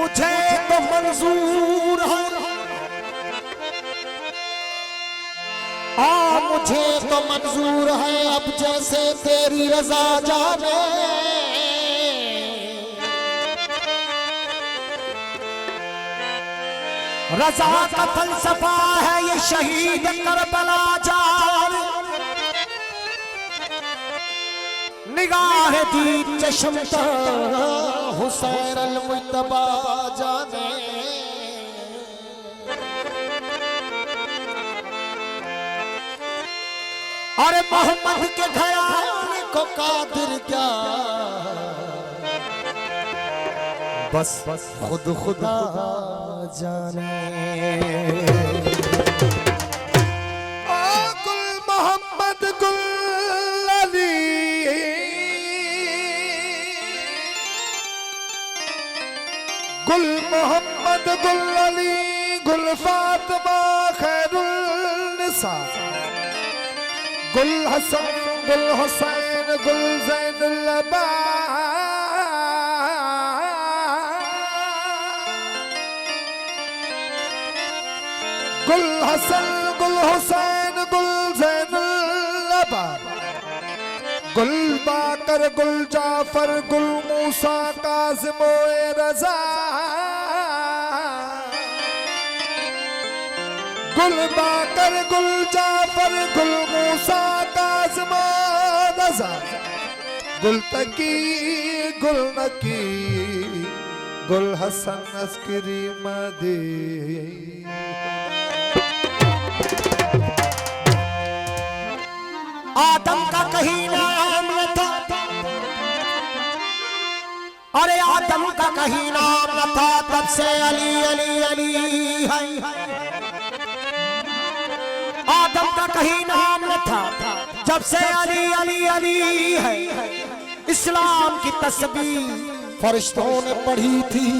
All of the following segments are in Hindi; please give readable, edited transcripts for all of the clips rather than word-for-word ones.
मुझे तो मंजूर है मुझे तो मंजूर है अब जैसे तेरी रजा जाने रजा का फलसफा है ये शहीद करबला जान निगाह दी चश्म हुसैन अल-मुज्तबा जाने अरे मोहम्मद के घराने को कादिर क्या बस खुद खुदा जाने ओ गुल मोहम्मद गुल अली गुल मोहम्मद गुल अली गुल फातिमा खैरुल निसा गुल हसन गुल हुसैन गुल ज़ैनुल अबाद गुल हसन गुल हुसैन गुल ज़ैनुल अबाद गुल बाकर गुल जाफर गुल मूसा काज़िम ए रज़ा गुल बाकर गुल जाफर गुल मूसा काज़िम रज़ा गुल तकी गुल नकी गुल हसन अस्करी मदी आदम का कहीं नाम न था अरे आदम का कहीं नाम न था तब से अली अली अली है आदम का कहीं नाम न था जब से अली अली अली है इस्लाम की तस्बीह फरिश्तों ने पढ़ी थी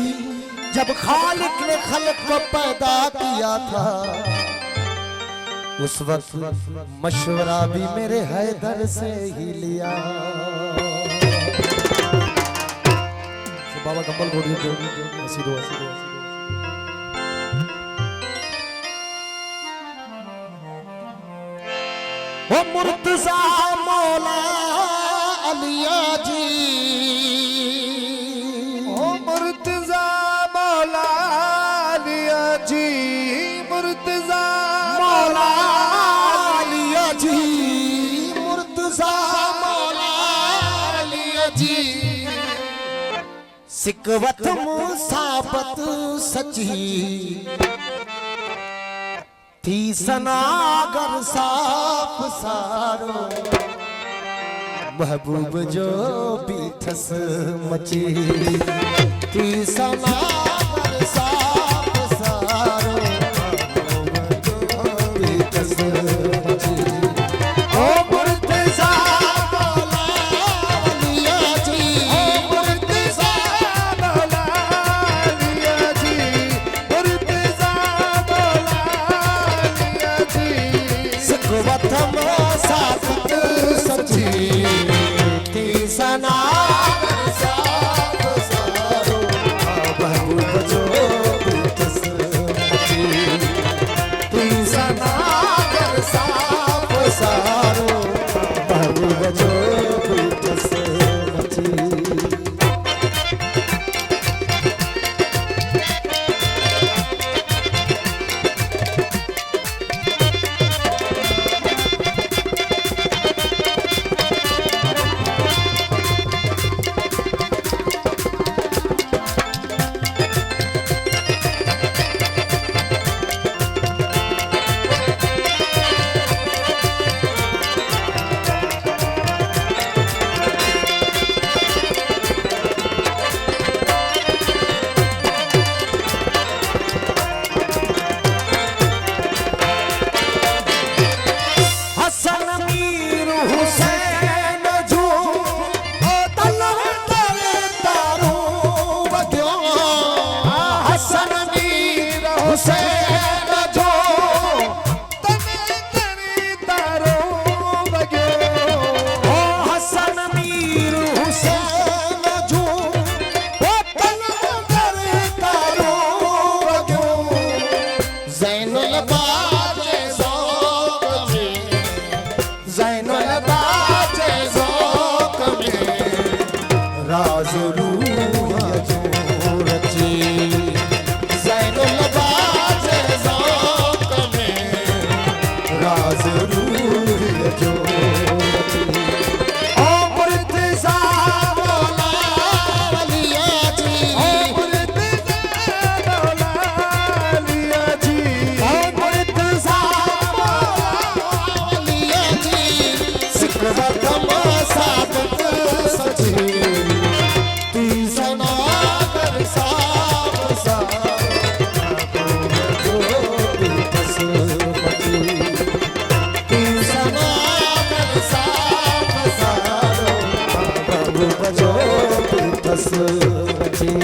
जब खालिक ने खल्क को पैदा किया था उस वक्त मशवरा भी मेरे हैदर से ही लिया बाबा कम्बल बोलिए वो मुर्तजा मौला अलिया जी ओ मुर्तजा मौला अलिया जी मुर्तजा मौला अलिया जी मुर्तजा मौला अलिया जी सिकवत मुसाबत सची थी सनागर साफ सारो महबूब जो पीठस मची थी सनागर साफ सारो महबूब जो पीठस मची ओ मुर्तजा मौला अलिया जी ओ मुर्तजा मौला अलिया जी मुर्तजा सिकवत मुसाबत सची थी सनागर साफ सारो महबूब बाजे ज़ौक़ में राज़ रूह जो रची ज़ैनुल बाजे ज़ौक़ में राज़ रूह जो रची ओ मुर्तज़ा मौला वलिया जी ओ मुर्तज़ा मौला वलिया जी ओ मुर्तज़ा सादत सची ती सना कर साफ सारो जो बस बची ती सना कर साफ सारो जो बस बची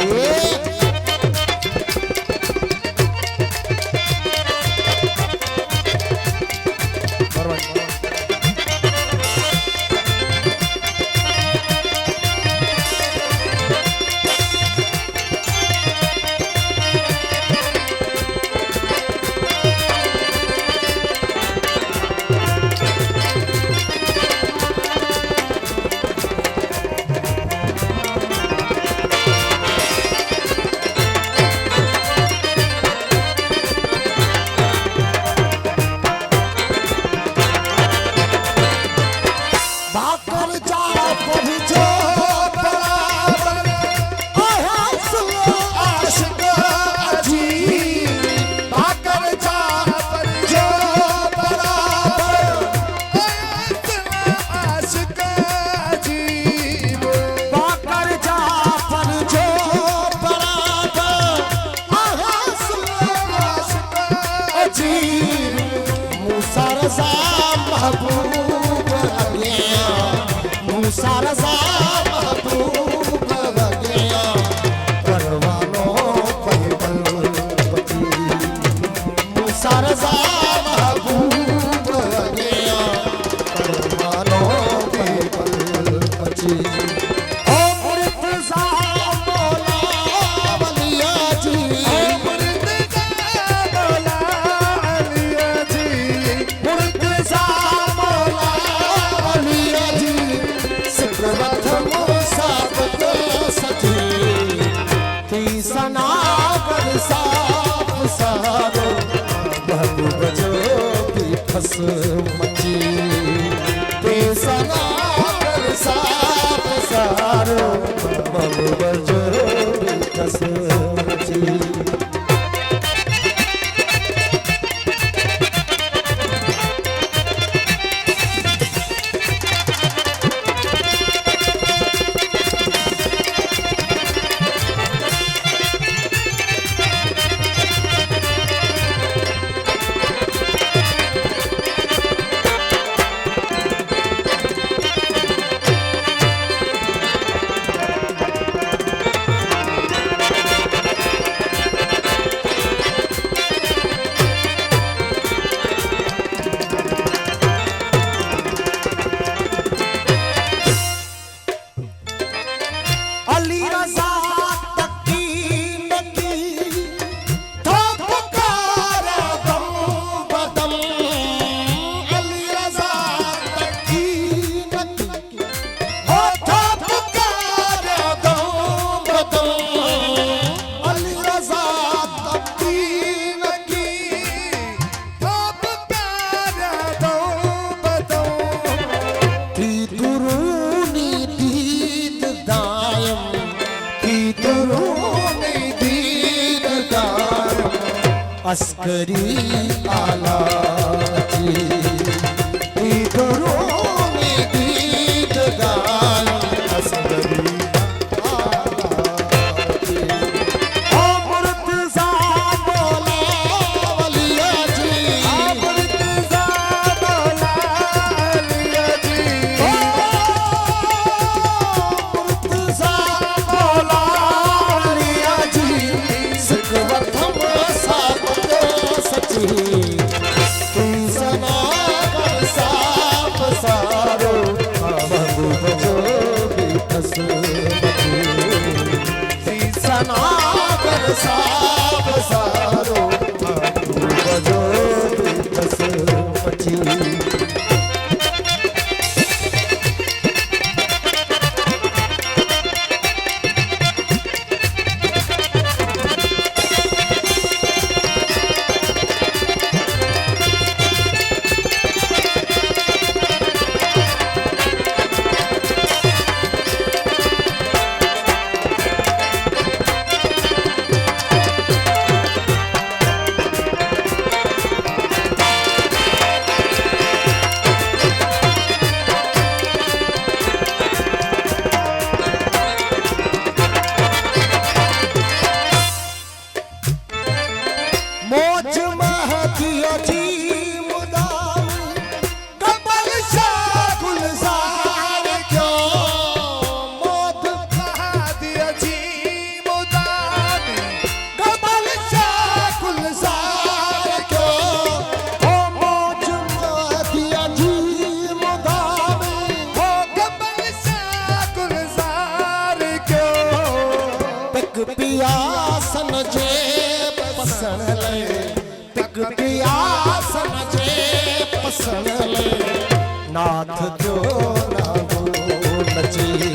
महबूब गया मूसा रज़ा महबूब गया करवानो पैबल बची मूसा रज़ा महबूब गया करवानो पैबल बची ओ मुर्तज़ा मौला वलिया जी ओ मुर्तज़ा मौला वलिया जी मुर्तज़ा सना कर साफ सारो महबूब जो भी फस मची ते सना कर साफ सारो महबूब जो भी फस मची अली रज़ा अस्करी आला जी इधरों में गीत गाए अस्करी आला जी ओ मुर्तज़ा मौला वलिया जी ओ मुर्तज़ा मौला वलिया जी ओ मुर्तज़ा मौला वलिया जी सिकवतम सची तू सना कर साफ सारो महबूब जो भी फस बची सना कर साफ सारो महबूब जो भी फस बची नाथ क्यों ना वो नचे।